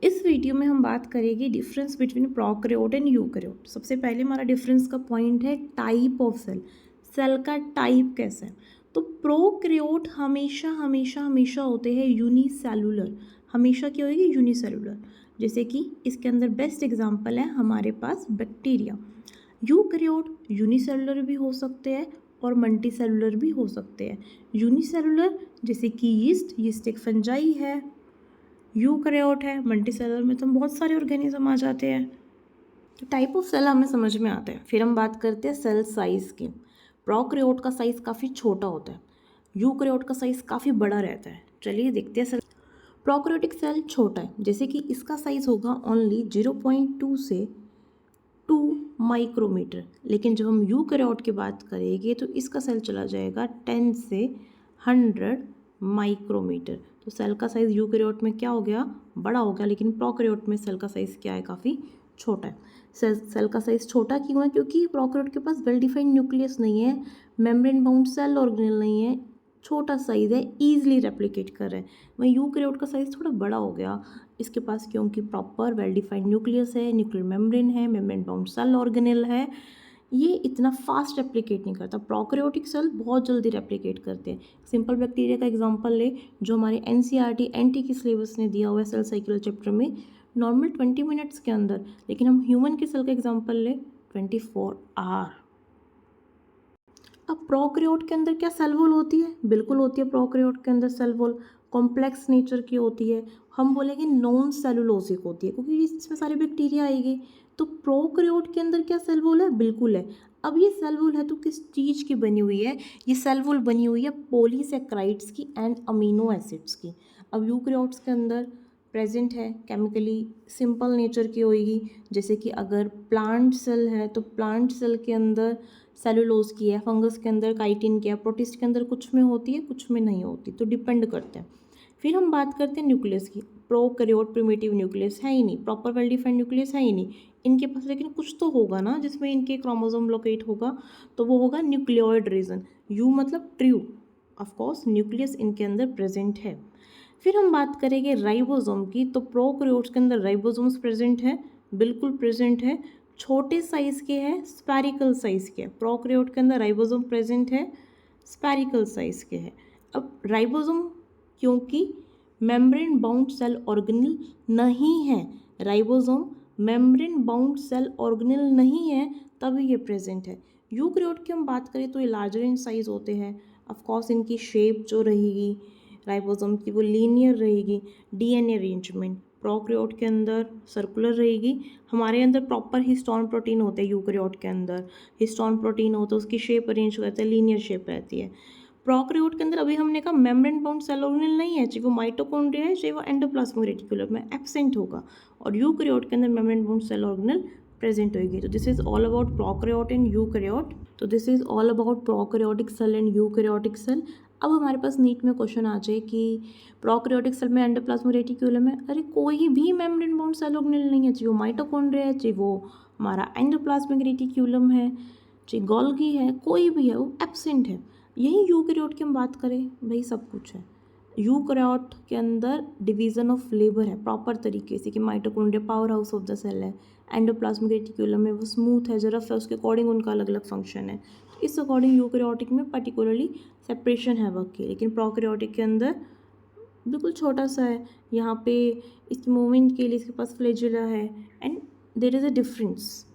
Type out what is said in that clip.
इस वीडियो में हम बात करेंगे difference between prokaryote and eukaryote. सबसे पहले हमारा डिफरेंस का पॉइंट है टाइप ऑफ सेल। सेल का टाइप कैसा है? तो प्रोकैरियोट हमेशा हमेशा हमेशा होते हैं यूनिसेलुलर। हमेशा क्या होगी? यूनिसेलुलर। जैसे कि इसके अंदर बेस्ट एग्जांपल है हमारे पास बैक्टीरिया। यूकैरियोट यूनिसेलुलर भी हो सकते हैं और मल्टीसेलुलर भी हो सकते हैं। यूनिसेलुलर जैसे कि यीस्ट एक फंजाई है। यूकैरियोट है, मल्टीसेलुलर में तो बहुत सारे ऑर्गेनिज्म आ जाते हैं। तो टाइप ऑफ सेल हमें समझ में आता है। फिर हम बात करते हैं सेल साइज़ की। प्रोकैरियोट का साइज़ काफ़ी छोटा होता है, यूकैरियोट का साइज़ काफ़ी बड़ा रहता है। चलिए देखते हैं सेल। प्रोकैरियोटिक सेल छोटा है, जैसे कि इसका साइज़ होगा ओनली 0.2 से 2 माइक्रोमीटर। लेकिन जब हम यूकैरियोट की बात करेंगे तो इसका सेल चला जाएगा 10 से 100 माइक्रोमीटर। तो सेल का साइज़ यूकैरियोट में क्या हो गया? बड़ा हो गया, लेकिन प्रोकैरियोट में सेल का साइज़ क्या है? काफ़ी छोटा है। सेल का साइज़ छोटा क्यों है? क्योंकि प्रोकैरियोट के पास वेल डिफाइंड न्यूक्लियस नहीं है, मेम्ब्रेन बाउंड सेल ऑर्गेनेल नहीं है, छोटा साइज़ है, ईजिली रेप्लिकेट कर रहा है। वहीं यूकैरियोट का साइज़ थोड़ा बड़ा हो गया इसके पास, क्योंकि प्रॉपर वेल डिफाइंड न्यूक्लियस है, न्यूक्लियर मेम्ब्रेन है, मेम्ब्रेन बाउंड सेल ऑर्गेनेल है। ये इतना फास्ट रेप्लिकेट नहीं करता। प्रोकैरियोटिक सेल बहुत जल्दी रेप्लिकेट करते हैं। सिंपल बैक्टीरिया का एग्जांपल ले, जो हमारे एनसीईआरटी एनटी की सिलेबस ने दिया हुआ है सेल साइकिल चैप्टर में, नॉर्मल 20 मिनट्स के अंदर। लेकिन हम ह्यूमन के सेल का एग्जांपल ले 24 आवर। अब प्रोकैरियोट के अंदर क्या सेल वॉल होती है? बिल्कुल होती है। प्रोकैरियोट के अंदर सेल वॉल कॉम्प्लेक्स नेचर की होती है। हम बोलेंगे नॉन सेलुलोजिक होती है, क्योंकि इसमें सारे बैक्टीरिया आएंगे। तो प्रोकैरियोट के अंदर क्या सेल वॉल है? बिल्कुल है। अब ये सेल वॉल है तो किस चीज़ की बनी हुई है? ये सेल वॉल बनी हुई है पॉलीसेक्राइड्स की एंड अमीनो एसिड्स की। अब यूकैरियोट्स के अंदर प्रेजेंट है, केमिकली सिंपल नेचर की होएगी। जैसे कि अगर प्लांट सेल है तो प्लांट सेल के अंदर सेलुलोज की है, फंगस के अंदर काइटिन की है, प्रोटिस्ट के अंदर कुछ में होती है, कुछ में नहीं होती, तो डिपेंड करते हैं। फिर हम बात करते हैं न्यूक्लियस की। प्रोकैरियोट प्रिमिटिव न्यूक्लियस है ही नहीं, प्रॉपर वेल डिफाइंड न्यूक्लियस है ही नहीं इनके पास। लेकिन कुछ तो होगा ना जिसमें इनके क्रोमोसोम लोकेट होगा, तो वो होगा न्यूक्लियोइड रीजन। यू मतलब ट्रू, ऑफकोर्स न्यूक्लियस इनके अंदर प्रेजेंट है। फिर हम बात करेंगे राइबोसोम की। तो प्रोकैरियोट्स के अंदर राइबोसोम्स प्रेजेंट है, बिल्कुल प्रेजेंट है। छोटे साइज़ के हैं, स्पैरिकल साइज़ के हैं। प्रोकैरियोट के अंदर राइबोसोम प्रेजेंट है, स्पैरिकल साइज़ के हैं। अब राइबोसोम क्योंकि मेम्ब्रेन बाउंड सेल ऑर्गेनेल नहीं है, ribosome membrane bound cell organelle नहीं है, तभी ये प्रेजेंट है। यूकैरियोट की हम बात करें तो ये लार्जर इन साइज होते हैं। ऑफकोर्स इनकी शेप जो रहेगी राइबोसोम की वो लीनियर रहेगी। डीएनए अरेंजमेंट प्रोकैरियोट के अंदर सर्कुलर रहेगी। हमारे अंदर प्रॉपर हिस्टोन प्रोटीन होते हैं, यूकैरियोट के अंदर हिस्टोन प्रोटीन होता है, उसकी शेप अरेंज करते हैं, लीनियर शेप रहती है। प्रोकैरियोट के अंदर अभी हमने कहा मेम्ब्रेन बाउंड सेल ऑर्गेनेल नहीं है, चाहे वो माइटोकॉन्ड्रिया है, चाहे वो एंडोप्लाज्मिक रेटिकुलम में एब्सेंट होगा। और यूकैरियोट के अंदर membrane bound cell organelle present होगी। तो this is all about prokaryote and eukaryote. तो this is all about prokaryotic cell and eukaryotic cell. अब हमारे पास नीट में क्वेश्चन आ जाए कि प्रोकैरियोटिक सेल में एंडोप्लाज्मिक रेटिकुलम है, अरे कोई भी मेम्ब्रेन बाउंड सेल ऑर्गेनेल नहीं है, चाहे वो माइटोकॉन्ड्रिया है, चाहे वो हमारा एंडोप्लाज्मिक रेटिकुलम है, चाहे गोल्गी है, कोई भी है, वो एब्सेंट है। यही यूकैरियोट की हम बात करें, भाई सब कुछ है। यूकैरियोट के अंदर डिवीजन ऑफ लेबर है प्रॉपर तरीके से, कि mitochondria power house of the cell है, एंडोप्लाज्मिक रेटिकुलम है वो स्मूथ है, रफ है, उसके अकॉर्डिंग उनका अलग अलग फंक्शन है। तो इस अकॉर्डिंग यूकैरियोटिक में पर्टिकुलरली सेपरेशन है वर्क की। लेकिन प्रोकैरियोटिक के अंदर बिल्कुल छोटा सा है। यहाँ पे इसकी मूवमेंट के लिए इसके पास फ्लैजिला है, and there is a difference.